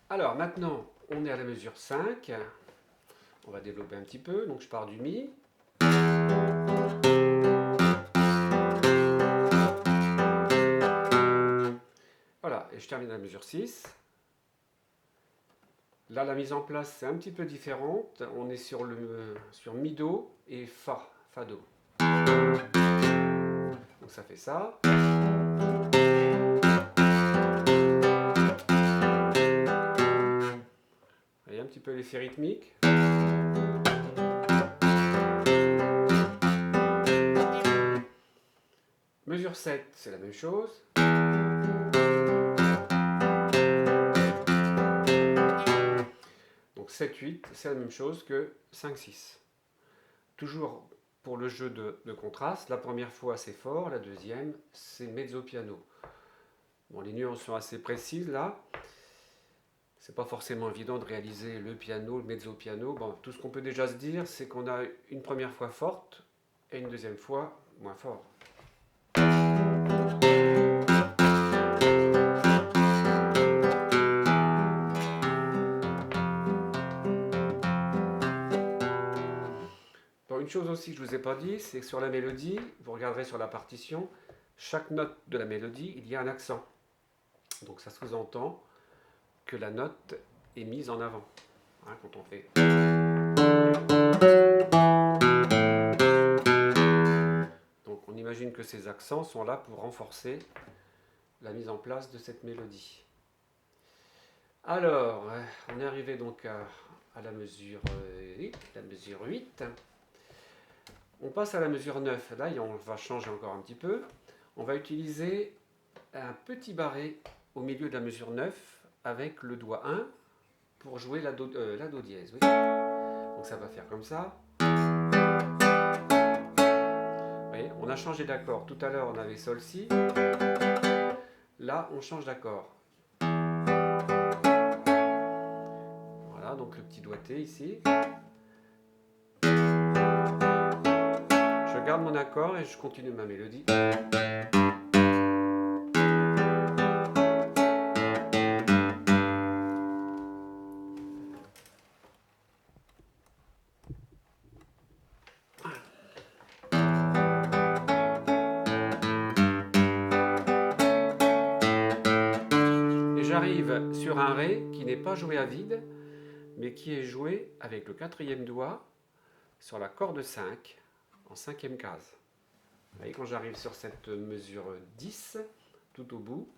Alors maintenant, on est à la mesure 5. On va développer un petit peu. Donc je pars du Mi. Voilà, et je termine à la mesure 6. Là, la mise en place, c'est un petit peu différente. On est sur Mi-Do et Fa-Do. Donc ça fait ça. Vous voyez un petit peu l'effet rythmique. Mesure 7, c'est la même chose. Donc 7-8, c'est la même chose que 5-6. Toujours pour le jeu de contraste, la première fois c'est fort, la deuxième c'est mezzo piano. Bon, les nuances sont assez précises là. C'est pas forcément évident de réaliser le piano, le mezzo piano. Bon, tout ce qu'on peut déjà se dire, c'est qu'on a une première fois forte et une deuxième fois moins fort. Bon, une chose aussi que je ne vous ai pas dit, c'est que sur la mélodie, vous regarderez sur la partition, chaque note de la mélodie, il y a un accent. Donc ça sous-entend que la note est mise en avant. Hein, quand on fait. Donc on imagine que ces accents sont là pour renforcer la mise en place de cette mélodie. Alors, on est arrivé donc à la mesure 8. On passe à la mesure 9. Là, on va changer encore un petit peu. On va utiliser un petit barré au milieu de la mesure 9 avec le doigt 1 pour jouer la do dièse. Oui. Donc ça va faire comme ça. Vous voyez, on a changé d'accord. Tout à l'heure, on avait Sol Si. Là, on change d'accord. Voilà, donc le petit doigté ici. Je garde mon accord et je continue ma mélodie. Et j'arrive sur un Ré qui n'est pas joué à vide, mais qui est joué avec le quatrième doigt sur la corde 5 en cinquième case. Vous voyez, quand j'arrive sur cette mesure 10, tout au bout,